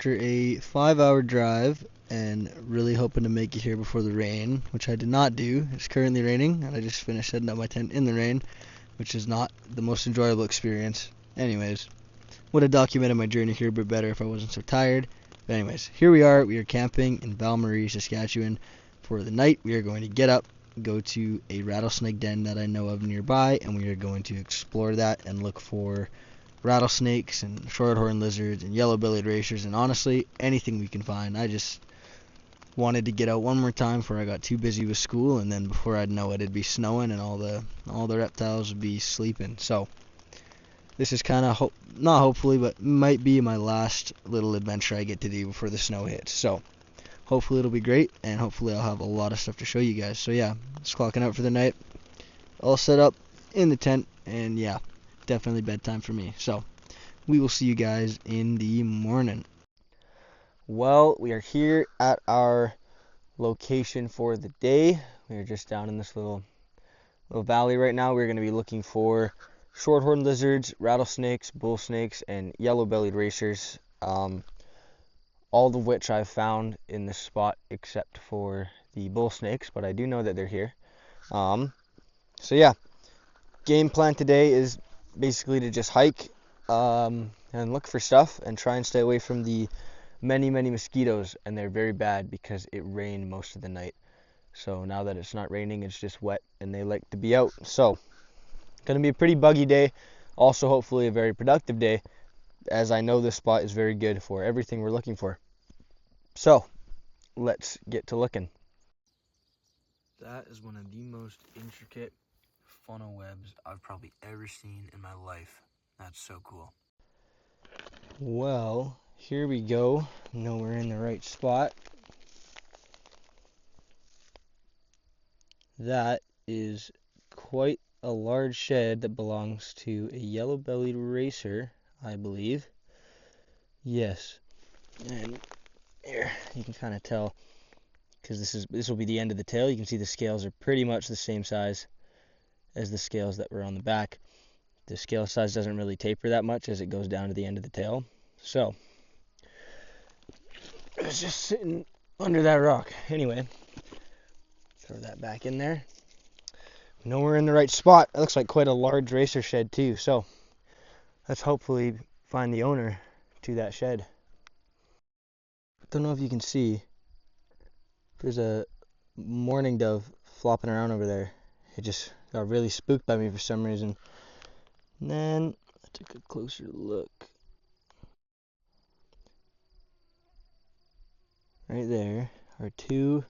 after a 5-hour drive and really hoping to make it here before the rain, which I did not do. It's currently raining, and I just finished setting up my tent in the rain, which is not the most enjoyable experience. Anyways, would have documented my journey here a bit better if I wasn't so tired. But anyways, here we are. We are camping in Val-Marie, Saskatchewan for the night. We are going to get up, go to a rattlesnake den that I know of nearby, and we are going to explore that and look for rattlesnakes and shorthorn lizards and yellow-bellied racers, and honestly, anything we can find. I just wanted to get out one more time before I got too busy with school, and then before I'd know it, it'd be snowing and all the reptiles would be sleeping. So this is kind of not hopefully, but might be my last little adventure I get to do before the snow hits. So hopefully it'll be great, and hopefully I'll have a lot of stuff to show you guys. So yeah, just clocking out for the night, all set up in the tent, and yeah, definitely bedtime for me. So we will see you guys in the morning. Well, we are here at our location for the day. We are just down in this little valley right now. We're going to be looking for shorthorn lizards, rattlesnakes, bull snakes, and yellow-bellied racers. All of which I've found in this spot except for the bull snakes, but I do know that they're here. So yeah, game plan today is basically to just hike and look for stuff and try and stay away from the many mosquitoes, and they're very bad because it rained most of the night. So now that it's not raining, it's just wet and they like to be out. So gonna be a pretty buggy day, also hopefully a very productive day, as I know this spot is very good for everything we're looking for. So let's get to looking. That is one of the most intricate funnel webs I've probably ever seen in my life. That's so cool. Well, here we go. I know we're in the right spot. That is quite a large shed that belongs to a yellow-bellied racer, I believe. Yes. And here, you can kind of tell, because this will be the end of the tail. You can see the scales are pretty much the same size as the scales that were on the back. The scale size doesn't really taper that much as it goes down to the end of the tail. So it's just sitting under that rock. Anyway, throw that back in there. We know we're in the right spot. It looks like quite a large racer shed too. So let's hopefully find the owner to that shed. Don't know if you can see, there's a mourning dove flopping around over there. It just got really spooked by me for some reason. And then I took a closer look. Right there are two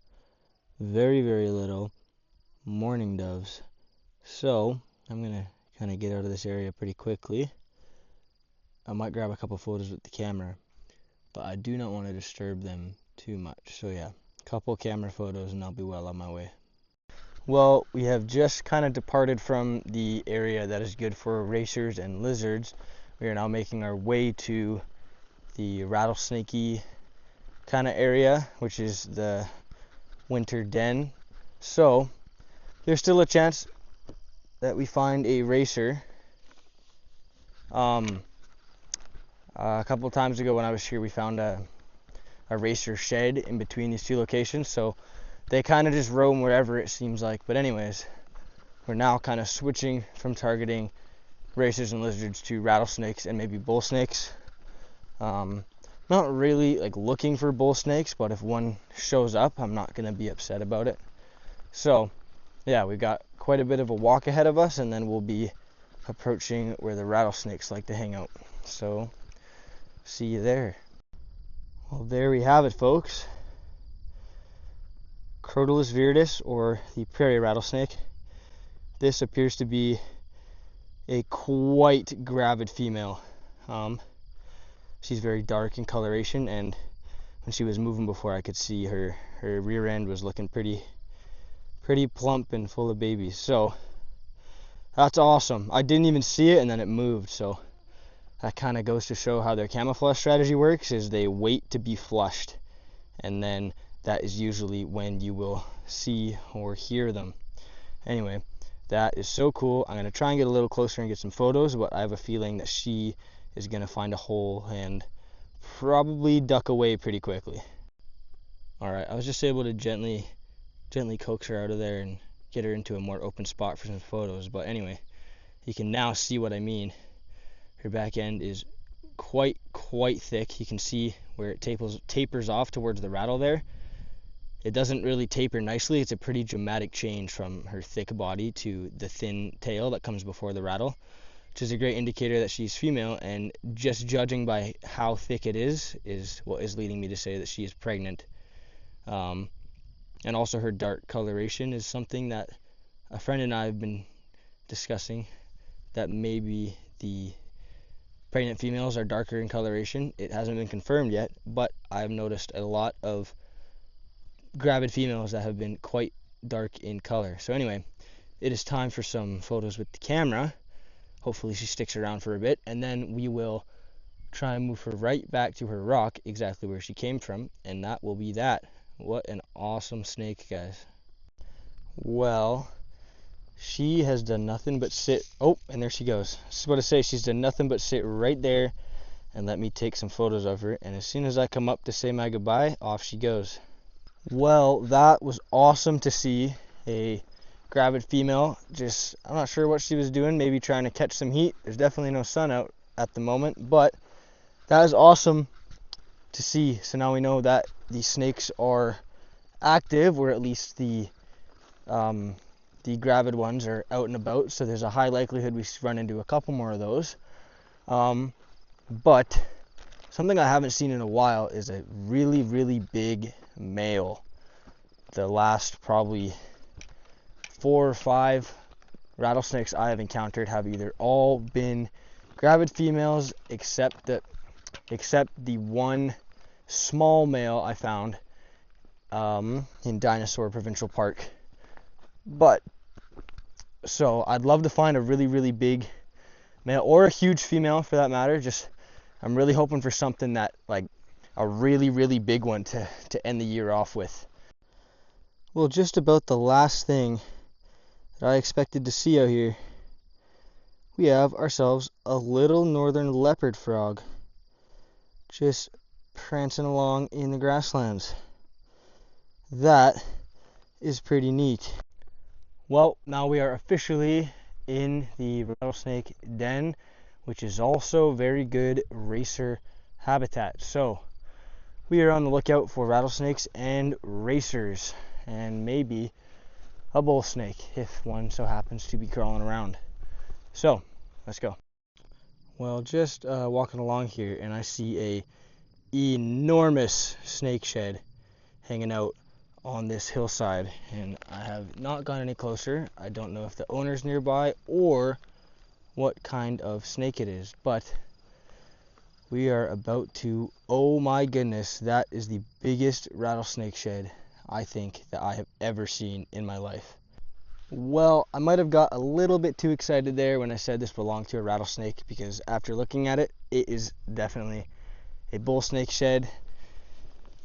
very little mourning doves. So I'm gonna kind of get out of this area pretty quickly. I might grab a couple photos with the camera, but I do not want to disturb them too much. So yeah, a couple camera photos and I'll be well on my way. Well, we have just kind of departed from the area that is good for racers and lizards. We are now making our way to the rattlesnakey kind of area, which is the winter den. So there's still a chance that we find a racer. A couple of times ago when I was here, we found a racer shed in between these two locations, so they kind of just roam wherever it seems like. But anyways, we're now kind of switching from targeting racers and lizards to rattlesnakes and maybe bull snakes. Not really like looking for bull snakes, but if one shows up, I'm not going to be upset about it. So yeah, we've got quite a bit of a walk ahead of us, and then we'll be approaching where the rattlesnakes like to hang out. So see you there. Well, there we have it, folks. Crotalus viridis, or the prairie rattlesnake. This appears to be a quite gravid female. She's very dark in coloration, and when she was moving before, I could see her rear end was looking pretty plump and full of babies. So that's awesome. I didn't even see it, and then it moved. So that kind of goes to show how their camouflage strategy works, is they wait to be flushed, and then that is usually when you will see or hear them. Anyway, that is so cool. I'm going to try and get a little closer and get some photos, but I have a feeling that she is going to find a hole and probably duck away pretty quickly. Alright, I was just able to gently coax her out of there and get her into a more open spot for some photos. But anyway, you can now see what I mean. Her back end is quite thick. You can see where it tapers off towards the rattle there. It doesn't really taper nicely. It's a pretty dramatic change from her thick body to the thin tail that comes before the rattle, which is a great indicator that she's female, and just judging by how thick it is what is leading me to say that she is pregnant. And also her dark coloration is something that a friend and I have been discussing, that maybe the pregnant females are darker in coloration. It hasn't been confirmed yet, but I've noticed a lot of gravid females that have been quite dark in color. So anyway, it is time for some photos with the camera. Hopefully she sticks around for a bit, and then we will try and move her right back to her rock, exactly where she came from, and that will be that. What an awesome snake, guys. Well, she has done nothing but sit. Oh, and there she goes. I was about to say, she's done nothing but sit right there and let me take some photos of her, and as soon as I come up to say my goodbye, off she goes. Well, that was awesome to see. A gravid female, just, I'm not sure what she was doing, maybe trying to catch some heat. There's definitely no sun out at the moment, but that is awesome to see. So now we know that these snakes are active, or at least the gravid ones are out and about, so there's a high likelihood we run into a couple more of those. But something I haven't seen in a while is a really big male. The last probably 4 or 5 rattlesnakes I have encountered have either all been gravid females, except the one small male I found in Dinosaur Provincial Park. But so I'd love to find a really big male, or a huge female for that matter. Just, I'm really hoping for something that, like, a really big one to end the year off with. Well, just about the last thing that I expected to see out here, we have ourselves a little northern leopard frog just prancing along in the grasslands. That is pretty neat. Well, now we are officially in the rattlesnake den, which is also very good racer habitat. So we are on the lookout for rattlesnakes and racers, and maybe a bull snake if one so happens to be crawling around. So let's go. Well, just walking along here, and I see a enormous snake shed hanging out on this hillside, and I have not gone any closer. I don't know if the owner's nearby or what kind of snake it is, but we are about to, oh my goodness, that is the biggest rattlesnake shed I think that I have ever seen in my life. Well, I might have got a little bit too excited there when I said this belonged to a rattlesnake, because after looking at it, it is definitely a bull snake shed.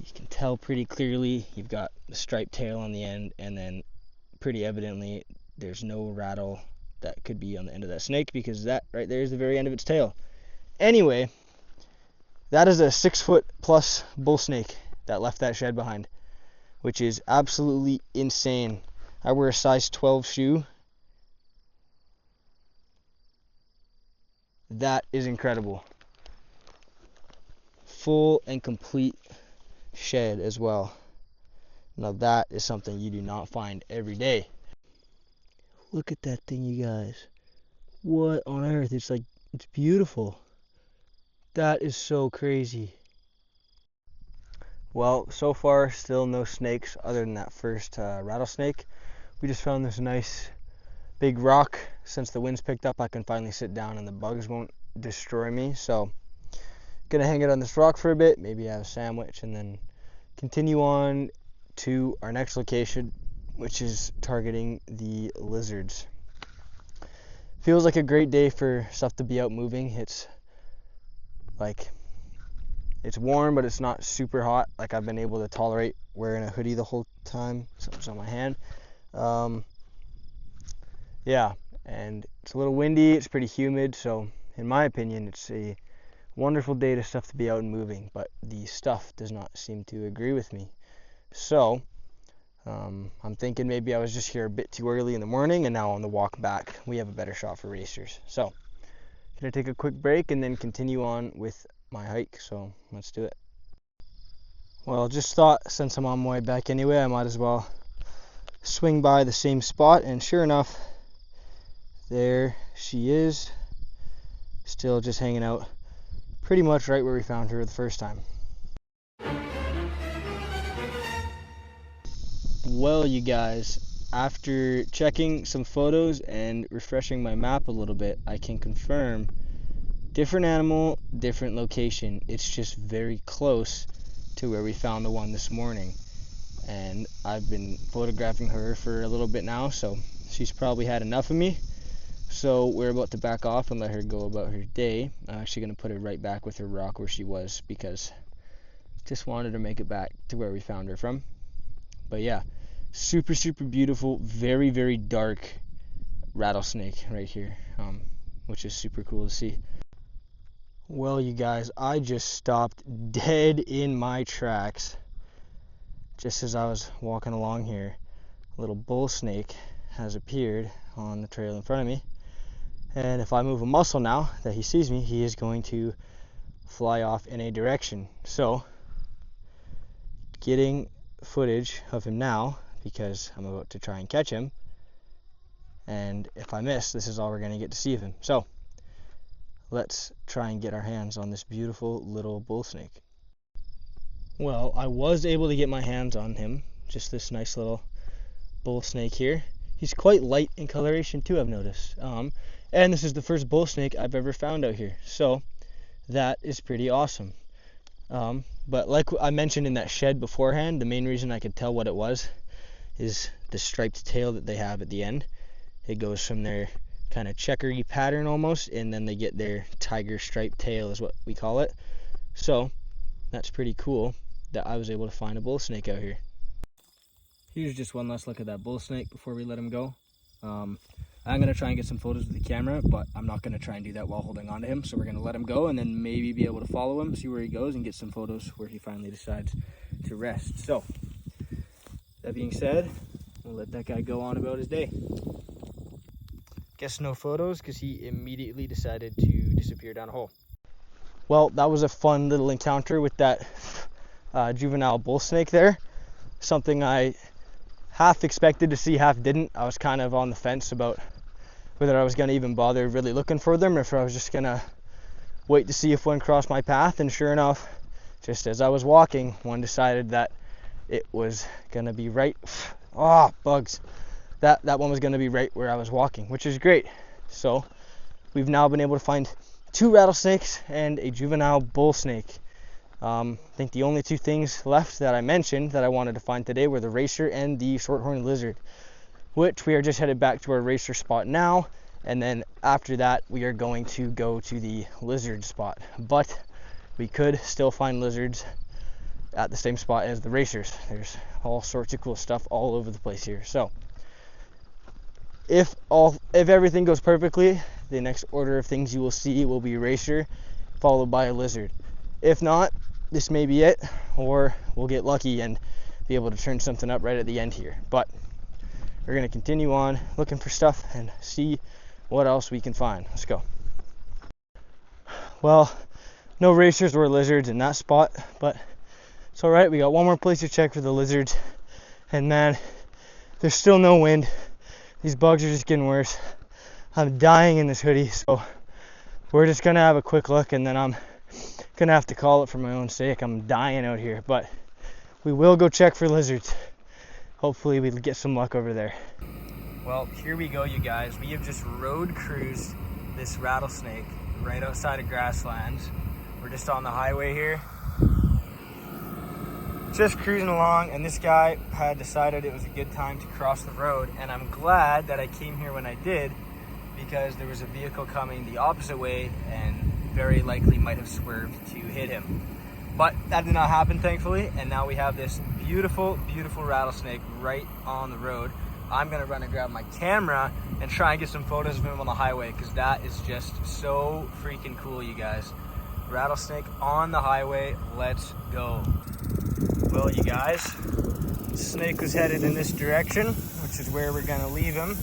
You can tell pretty clearly you've got the striped tail on the end, and then pretty evidently there's no rattle that could be on the end of that snake, because that right there is the very end of its tail. Anyway, that is a 6-foot plus bull snake that left that shed behind, which is absolutely insane. I wear a size 12 shoe. That is incredible. Full and complete shed as well. Now that is something you do not find every day. Look at that thing, you guys. What on earth? It's beautiful. That is so crazy. Well, so far still no snakes other than that first rattlesnake. We just found this nice big rock. Since the wind's picked up, I can finally sit down and the bugs won't destroy me. So gonna hang it on this rock for a bit, maybe have a sandwich, and then continue on to our next location, which is targeting the lizards. Feels like a great day for stuff to be out moving. It's warm, but it's not super hot. Like, I've been able to tolerate wearing a hoodie the whole time. Something's on my hand. Yeah, and it's a little windy. It's pretty humid. So in my opinion, it's a Wonderful data stuff to be out and moving, but the stuff does not seem to agree with me. So I'm thinking maybe I was just here a bit too early in the morning, and now on the walk back we have a better shot for racers. So gonna take a quick break and then continue on with my hike, so let's do it. Well, just thought since I'm on my way back anyway, I might as well swing by the same spot, and sure enough, there she is, still just hanging out pretty much right where we found her the first time. Well, you guys, after checking some photos and refreshing my map a little bit, I can confirm different animal, different location. It's just very close to where we found the one this morning. And I've been photographing her for a little bit now, so she's probably had enough of me. So we're about to back off and let her go about her day. I'm actually going to put her right back with her rock where she was, because just wanted to make it back to where we found her from. But yeah, super beautiful, very very dark rattlesnake right here, which is super cool to see. Well, you guys, I just stopped dead in my tracks just as I was walking along here. A little bull snake has appeared on the trail in front of me, and if I move a muscle now that he sees me, he is going to fly off in a direction. So getting footage of him now, because I'm about to try and catch him, and if I miss, this is all we're going to get to see of him. So let's try and get our hands on this beautiful little bull snake. Well, I was able to get my hands on him, just this nice little bull snake here. He's quite light in coloration too, I've noticed. And this is the first bull snake I've ever found out here, so that is pretty awesome. But like I mentioned in that shed beforehand, the main reason I could tell what it was is the striped tail that they have at the end. It goes from their kind of checkery pattern almost, and then they get their tiger striped tail is what we call it. So that's pretty cool that I was able to find a bull snake out here. Here's just one last look at that bull snake before we let him go. I'm going to try and get some photos with the camera, but I'm not going to try and do that while holding on to him. So we're going to let him go and then maybe be able to follow him, see where he goes, and get some photos where he finally decides to rest. So that being said, we'll let that guy go on about his day. Guess no photos because he immediately decided to disappear down a hole. Well, that was a fun little encounter with that juvenile bull snake there. Something I half expected to see, half didn't. I was kind of on the fence about whether I was going to even bother really looking for them, or if I was just going to wait to see if one crossed my path. And sure enough, just as I was walking, one decided that it was going to be right, bugs, that one was going to be right where I was walking, which is great. So we've now been able to find 2 rattlesnakes and a juvenile bull snake. I think the only 2 things left that I mentioned that I wanted to find today were the racer and the shorthorn lizard, which we are just headed back to our racer spot now, and then after that we are going to go to the lizard spot. But we could still find lizards at the same spot as the racers. There's all sorts of cool stuff all over the place here. So if everything goes perfectly, the next order of things you will see will be racer followed by a lizard. If not, this may be it, or we'll get lucky and be able to turn something up right at the end here. But we're going to continue on looking for stuff and see what else we can find. Let's go. Well, no racers or lizards in that spot, but it's all right. We got one more place to check for the lizards, and man, there's still no wind. These bugs are just getting worse. I'm dying in this hoodie, so we're just going to have a quick look, and then I'm gonna have to call it for my own sake. I'm dying out here, but we will go check for lizards. Hopefully we'll get some luck over there. Well, here we go, you guys. We have just road cruised this rattlesnake right outside of Grasslands. We're just on the highway here, just cruising along, and this guy had decided it was a good time to cross the road, and I'm glad that I came here when I did, because there was a vehicle coming the opposite way and very likely might have swerved to hit him. But that did not happen, thankfully, and now we have this beautiful rattlesnake right on the road. I'm gonna run and grab my camera and try and get some photos of him on the highway, because that is just so freaking cool, you guys. Rattlesnake on the highway. Let's go. Well, you guys, Snake was headed in this direction, which is where we're gonna leave him.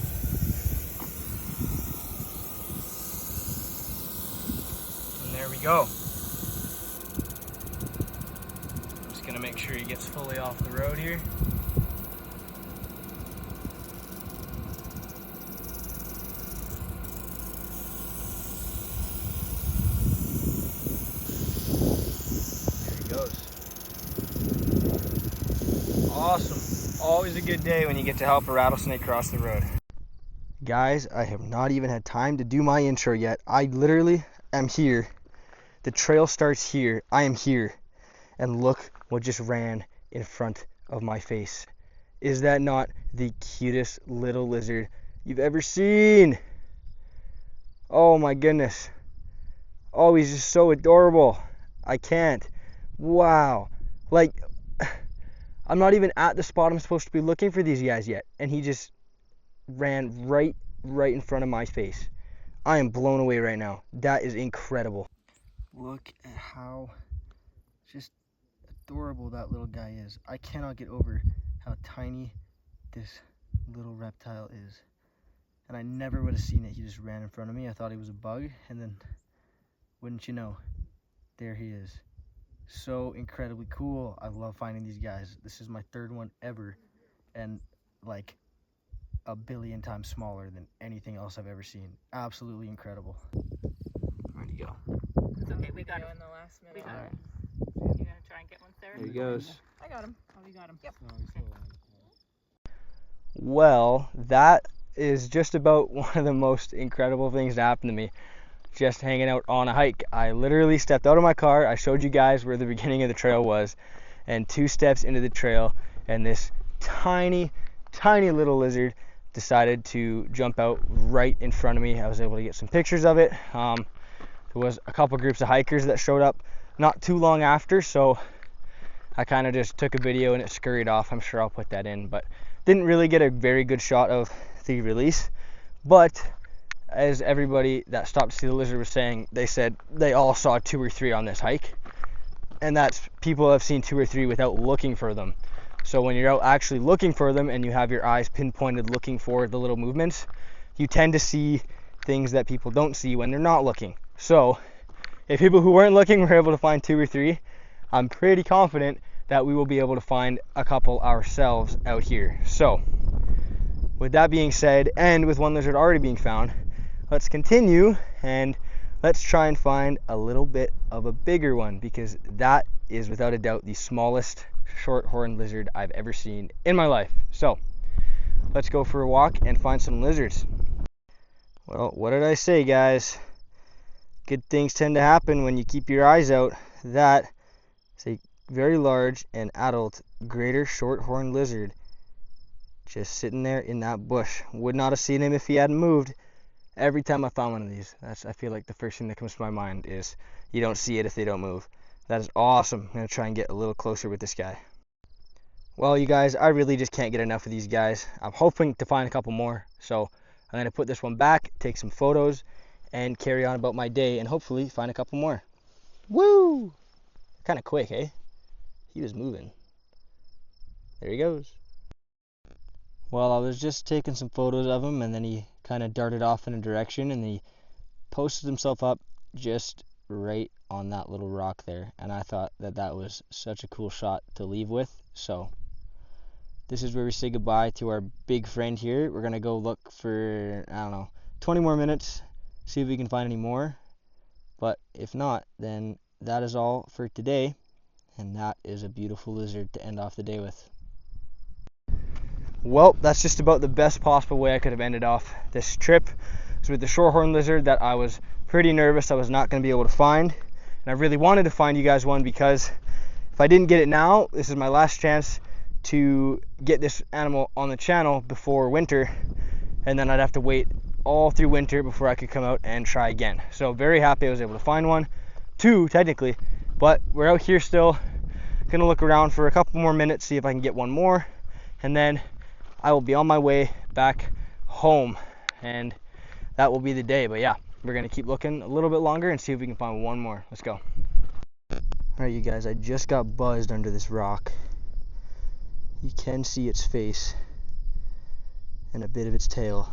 And there we go. I'm just gonna make sure he gets fully off the road here. Awesome. Always a good day when you get to help a rattlesnake cross the road. Guys, I have not even had time to do my intro yet. I literally am here. The trail starts here. I am here. And look what just ran in front of my face. Is that not the cutest little lizard you've ever seen? Oh my goodness. Oh, he's just so adorable. I can't. Wow. Like, I'm not even at the spot I'm supposed to be looking for these guys yet, and he just ran right in front of my face. I am blown away right now. That is incredible. Look at how just adorable that little guy is. I cannot get over how tiny this little reptile is. And I never would have seen it. He just ran in front of me. I thought he was a bug, and then, wouldn't you know, there he is. So incredibly cool. I love finding these guys. This is my third one ever, and like a billion times smaller than anything else I've ever seen. Absolutely incredible. Where'd he go? It's okay, we got him in the last minute. All right. You gonna try and get one there? There he goes. I got him. Oh, you got him. Yep. Well, that is just about one of the most incredible things to happen to me. Just hanging out on a hike. I literally stepped out of my car. I showed you guys where the beginning of the trail was, and 2 steps into the trail, and this tiny little lizard decided to jump out right in front of me. I was able to get some pictures of it. There was a couple groups of hikers that showed up not too long after, so I kind of just took a video and it scurried off. I'm sure I'll put that in, but didn't really get a very good shot of the release. But as everybody that stopped to see the lizard was saying, they said they all saw 2 or 3 on this hike, and that's people have seen 2 or 3 without looking for them. So when you're out actually looking for them and you have your eyes pinpointed looking for the little movements, you tend to see things that people don't see when they're not looking. So if people who weren't looking were able to find 2 or 3, I'm pretty confident that we will be able to find a couple ourselves out here. So with that being said, and with one lizard already being found, let's continue and let's try and find a little bit of a bigger one, because that is without a doubt the smallest short-horned lizard I've ever seen in my life. So let's go for a walk and find some lizards. Well, what did I say, guys? Good things tend to happen when you keep your eyes out. That is a very large and adult greater short-horned lizard just sitting there in that bush. Would not have seen him if he hadn't moved. Every time I found one of these, I feel like the first thing that comes to my mind is you don't see it if they don't move. That is awesome. I'm going to try and get a little closer with this guy. Well, you guys, I really just can't get enough of these guys. I'm hoping to find a couple more. So I'm going to put this one back, take some photos, and carry on about my day, and hopefully find a couple more. Woo! Kind of quick, eh? He was moving. There he goes. Well, I was just taking some photos of him, and then he kind of darted off in a direction, and he posted himself up just right on that little rock there, and I thought that was such a cool shot to leave with. So this is where we say goodbye to our big friend here. We're gonna go look for, I don't know, 20 more minutes, see if we can find any more, but if not, then that is all for today, and that is a beautiful lizard to end off the day with. Well, that's just about the best possible way I could have ended off this trip. It's with the shorthorn lizard that I was pretty nervous I was not going to be able to find. And I really wanted to find you guys one, because if I didn't get it now, this is my last chance to get this animal on the channel before winter. And then I'd have to wait all through winter before I could come out and try again. So very happy I was able to find one. 2 technically, but we're out here still. Going to look around for a couple more minutes, see if I can get one more. And then I will be on my way back home, and that will be the day. But yeah, we're going to keep looking a little bit longer and see if we can find one more. Let's go. Alright, you guys, I just got buzzed under this rock. You can see its face and a bit of its tail.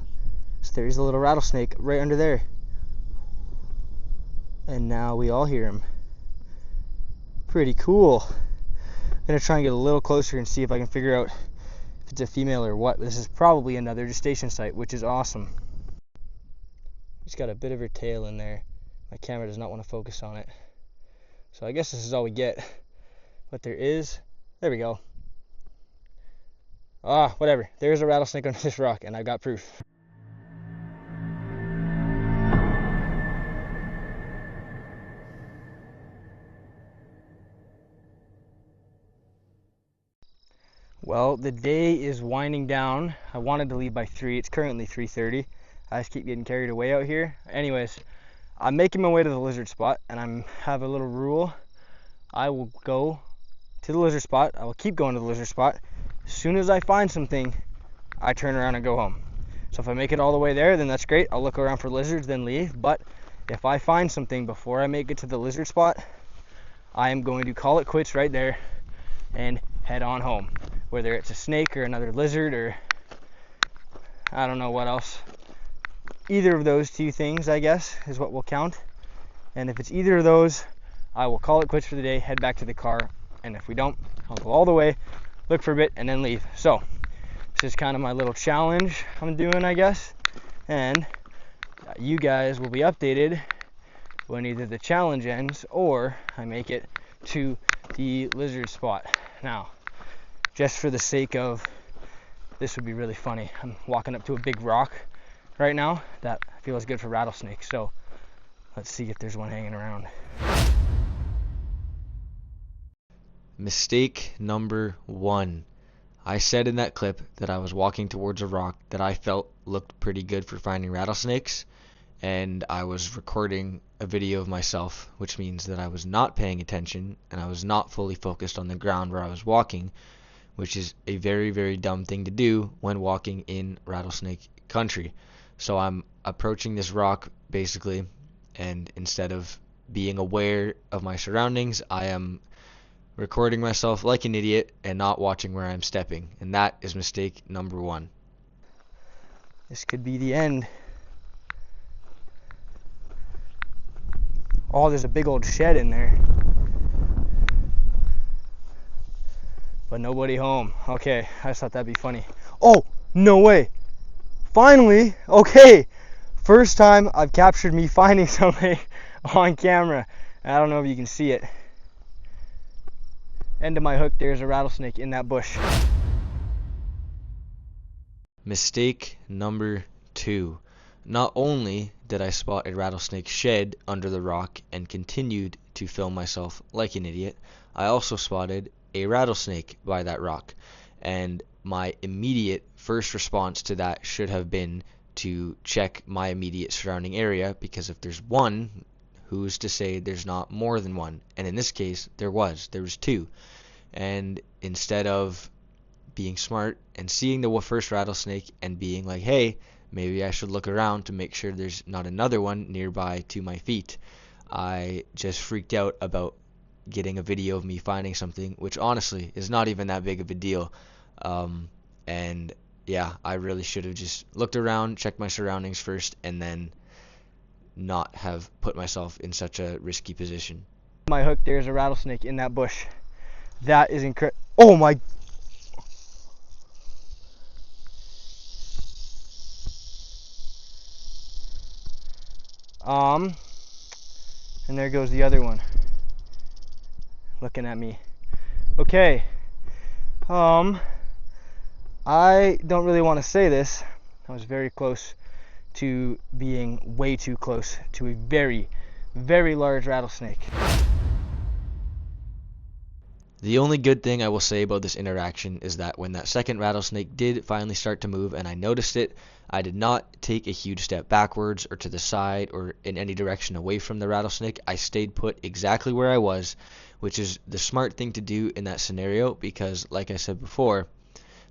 So there's a little rattlesnake right under there. And now we all hear him. Pretty cool. I'm gonna try and get a little closer and see if I can figure out if it's a female or what. This is probably another gestation site, which is awesome. She's got a bit of her tail in there. My camera does not want to focus on it. So I guess this is all we get. But there we go. Whatever. There's a rattlesnake under this rock, and I got proof. Well, the day is winding down. I wanted to leave by 3. It's currently 3:30. I just keep getting carried away out here. Anyways, I'm making my way to the lizard spot, and I have a little rule. I will go to the lizard spot. I will keep going to the lizard spot. As soon as I find something, I turn around and go home. So if I make it all the way there, then that's great. I'll look around for lizards, then leave. But if I find something before I make it to the lizard spot, I am going to call it quits right there and head on home. Whether it's a snake or another lizard or I don't know what else. Either of those two things, I guess, is what will count. And if it's either of those, I will call it quits for the day, head back to the car. And if we don't, I'll go all the way, look for a bit, and then leave. So this is kind of my little challenge I'm doing, I guess. And you guys will be updated when either the challenge ends or I make it to the lizard spot. Now, just for the sake of this would be really funny, I'm walking up to a big rock right now that feels good for rattlesnakes. So let's see if there's one hanging around. Mistake number 1. I said in that clip that I was walking towards a rock that I felt looked pretty good for finding rattlesnakes, and I was recording a video of myself, which means that I was not paying attention and I was not fully focused on the ground where I was walking, which is a very, very dumb thing to do when walking in rattlesnake country. So I'm approaching this rock basically, and instead of being aware of my surroundings, I am recording myself like an idiot and not watching where I'm stepping. And that is mistake number 1. This could be the end. Oh, there's a big old shed in there. But nobody home. Okay, I just thought that'd be funny. Oh, no way. Finally, okay. First time I've captured me finding something on camera. I don't know if you can see it. End of my hook, there's a rattlesnake in that bush. Mistake number 2. Not only did I spot a rattlesnake shed under the rock and continued to film myself like an idiot, I also spotted a rattlesnake by that rock. And my immediate first response to that should have been to check my immediate surrounding area, because if there's one, who's to say there's not more than one? And in this case, there was 2. And instead of being smart and seeing the first rattlesnake and being like, hey, maybe I should look around to make sure there's not another one nearby to my feet, I just freaked out about getting a video of me finding something, which honestly is not even that big of a deal. And yeah, I really should have just looked around, checked my surroundings first, and then not have put myself in such a risky position. My hook, there's a rattlesnake in that bush. That is incredible. Oh my. And there goes the other one looking at me. Okay. I don't really want to say this. I was very close to being way too close to a very, very large rattlesnake. The only good thing I will say about this interaction is that when that second rattlesnake did finally start to move and I noticed it, I did not take a huge step backwards or to the side or in any direction away from the rattlesnake. I stayed put exactly where I was, which is the smart thing to do in that scenario, because like I said before,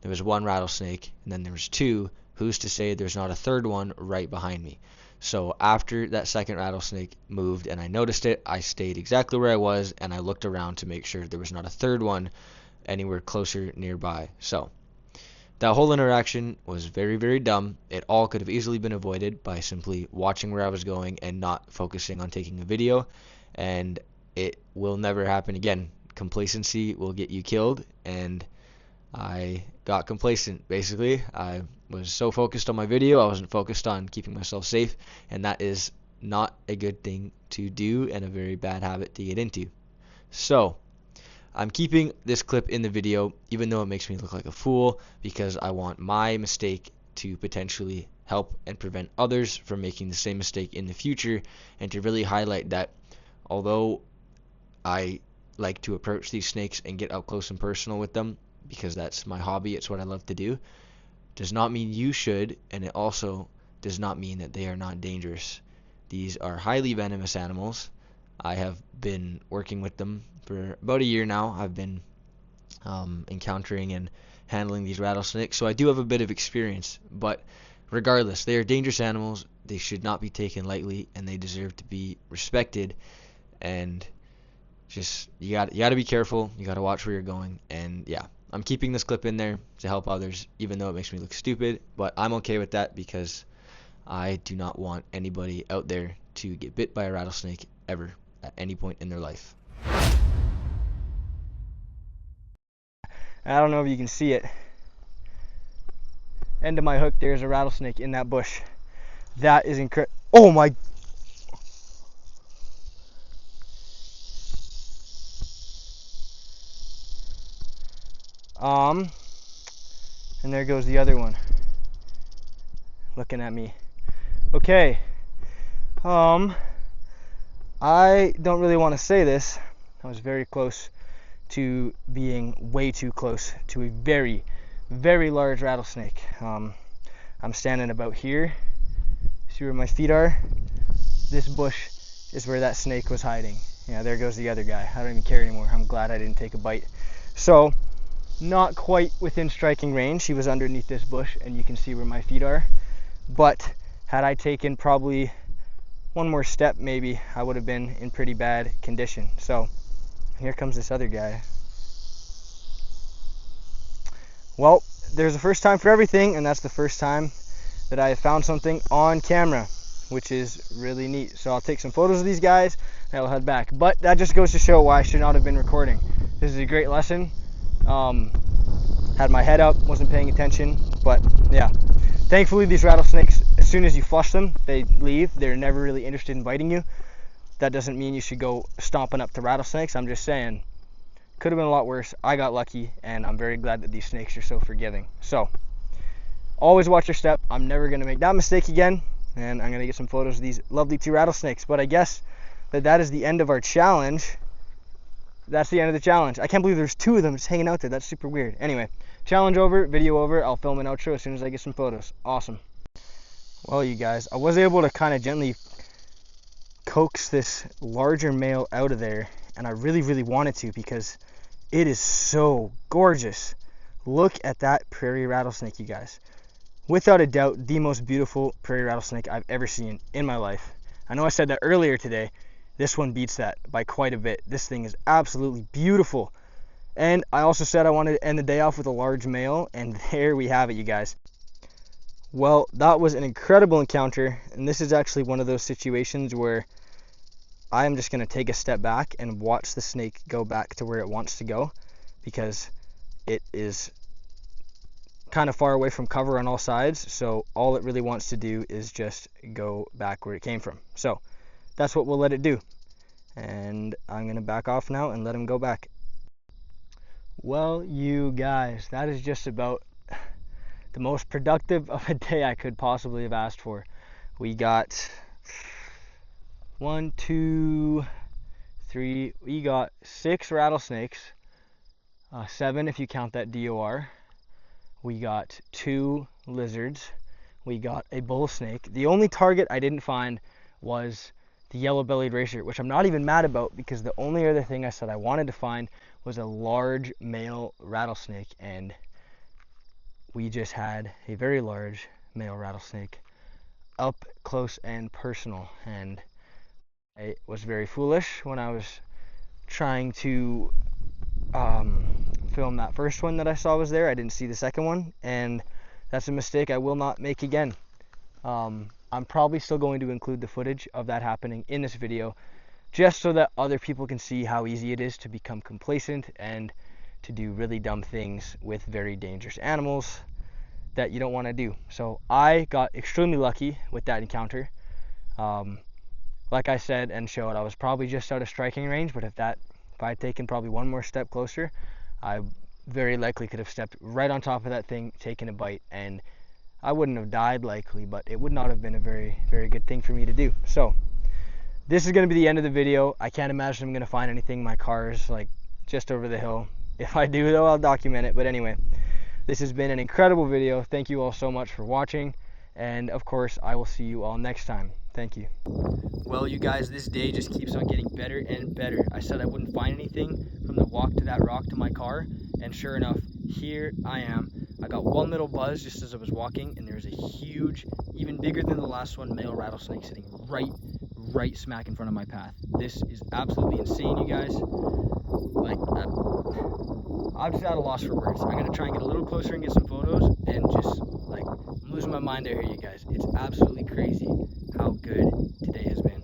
there was one rattlesnake and then there was 2. Who's to say there's not a third one right behind me? So after that second rattlesnake moved and I noticed it, I stayed exactly where I was and I looked around to make sure there was not a third one anywhere closer nearby. So that whole interaction was very, very dumb. It all could have easily been avoided by simply watching where I was going and not focusing on taking a video, and it will never happen again. Complacency will get you killed, and I got complacent, basically. I was so focused on my video, I wasn't focused on keeping myself safe, and that is not a good thing to do and a very bad habit to get into. So I'm keeping this clip in the video, even though it makes me look like a fool, because I want my mistake to potentially help and prevent others from making the same mistake in the future, and to really highlight that although I like to approach these snakes and get up close and personal with them, because that's my hobby, it's what I love to do, does not mean you should, and it also does not mean that they are not dangerous. These are highly venomous animals. I have been working with them for about a year now. I've been encountering and handling these rattlesnakes, so I do have a bit of experience. But regardless, they are dangerous animals. They should not be taken lightly, and they deserve to be respected. And just you got to be careful. You got to watch where you're going. And yeah, I'm keeping this clip in there to help others, even though it makes me look stupid. But I'm okay with that because I do not want anybody out there to get bit by a rattlesnake ever at any point in their life. I don't know if you can see it. End of my hook, there's a rattlesnake in that bush. That is incredible. Oh my. And there goes the other one. Looking at me. Okay. I don't really want to say this. I was very close to being way too close to a very, very large rattlesnake. I'm standing about here. See where my feet are? This bush is where that snake was hiding. Yeah, there goes the other guy. I don't even care anymore. I'm glad I didn't take a bite. So, not quite within striking range. He was underneath this bush, and you can see where my feet are. But had I taken probably one more step, maybe I would have been in pretty bad condition. So, here comes this other guy. Well, there's a first time for everything, and that's the first time that I have found something on camera, which is really neat. So I'll take some photos of these guys and I'll head back. But that just goes to show why I should not have been recording. This is a great lesson. Had my head up, wasn't paying attention, but yeah. Thankfully, these rattlesnakes, as soon as you flush them, they leave. They're never really interested in biting you. That doesn't mean you should go stomping up to rattlesnakes. I'm just saying, could have been a lot worse. I got lucky, and I'm very glad that these snakes are so forgiving. So, always watch your step. I'm never going to make that mistake again, and I'm going to get some photos of these lovely two rattlesnakes. But I guess that is the end of our challenge. That's the end of the challenge. I can't believe there's two of them just hanging out there. That's super weird. Anyway, challenge over, video over. I'll film an outro as soon as I get some photos. Awesome. Well, you guys, I was able to kind of gently coax this larger male out of there, and I really, really wanted to because it is so gorgeous. Look at that prairie rattlesnake, you guys. Without a doubt, the most beautiful prairie rattlesnake I've ever seen in my life. I know I said that earlier today. This one beats that by quite a bit. This thing is absolutely beautiful. And I also said I wanted to end the day off with a large male, and there we have it, you guys. Well, that was an incredible encounter, and this is actually one of those situations where I am just going to take a step back and watch the snake go back to where it wants to go, because it is kind of far away from cover on all sides, so all it really wants to do is just go back where it came from. So that's what we'll let it do, and I'm going to back off now and let him go back. Well, you guys, that is just about the most productive of a day I could possibly have asked for. We got 1, 2, 3, we got 6 rattlesnakes, 7 if you count that DOR. We got 2 lizards. We got a bull snake. The only target I didn't find was the yellow-bellied racer, which I'm not even mad about, because the only other thing I said I wanted to find was a large male rattlesnake, and we just had a very large male rattlesnake up close and personal, and I was very foolish when I was trying to film that first one that I saw was there. I didn't see the second one, and that's a mistake I will not make again. I'm probably still going to include the footage of that happening in this video, just so that other people can see how easy it is to become complacent and to do really dumb things with very dangerous animals that you don't want to do. So I got extremely lucky with that encounter. Like I said and showed, I was probably just out of striking range, but if I had taken probably one more step closer, I very likely could have stepped right on top of that thing, taken a bite, and I wouldn't have died likely, but it would not have been a very, very good thing for me to do. So this is going to be the end of the video. I can't imagine I'm going to find anything. My car is like just over the hill. If I do though, I'll document it. But anyway, this has been an incredible video. Thank you all so much for watching. And of course, I will see you all next time. Thank you. Well, you guys, this day just keeps on getting better and better. I said I wouldn't find anything from the walk to that rock to my car, and sure enough, here I am. I got one little buzz just as I was walking, and there's a huge, even bigger than the last one, male rattlesnake sitting right smack in front of my path. This is absolutely insane, you guys. Like, I'm just at a loss for words. I'm gonna try and get a little closer and get some photos, and just like, I'm losing my mind out here, you guys. It's absolutely crazy how good today has been.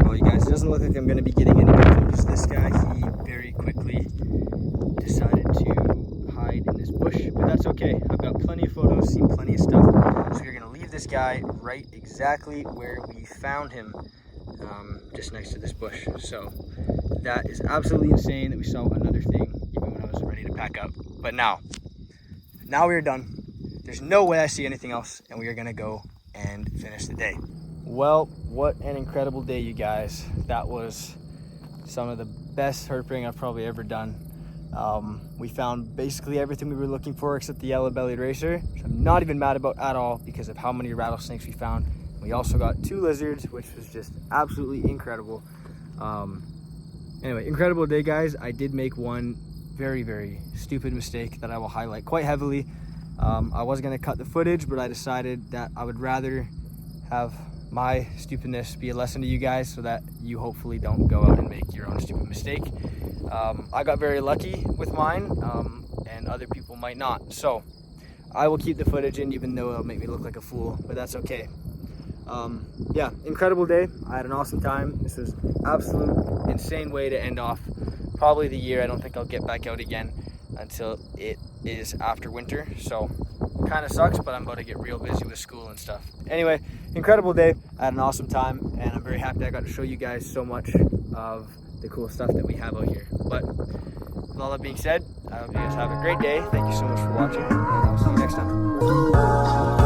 Well, you guys, it doesn't look like I'm gonna be getting any good photos. This guy, he very quickly decided to hide in this bush, but that's okay. I've got plenty of photos, seen plenty of stuff. So we're gonna leave this guy right exactly where we found him, just next to this bush. So that is absolutely insane that we saw another thing even when I was ready to pack up. But now we're done. There's no way I see anything else, and we are gonna go and finish the day. Well, what an incredible day, you guys. That was some of the best herping I've probably ever done. We found basically everything we were looking for except the yellow-bellied racer, which I'm not even mad about at all because of how many rattlesnakes we found. We also got 2 lizards, which was just absolutely incredible. Anyway, incredible day, guys. I did make one very, very stupid mistake that I will highlight quite heavily. I was going to cut the footage, but I decided that I would rather have my stupidness be a lesson to you guys so that you hopefully don't go out and make your own stupid mistake. I got very lucky with mine, and other people might not. So I will keep the footage in, even though it'll make me look like a fool, but that's okay. Yeah, incredible day. I had an awesome time. This was absolute insane way to end off probably the year. I don't think I'll get back out again until it is after winter, so kind of sucks, but I'm about to get real busy with school and stuff. Anyway, incredible day. I had an awesome time, and I'm very happy I got to show you guys so much of the cool stuff that we have out here. But with all that being said, I hope you guys have a great day. Thank you so much for watching, and I'll see you next time.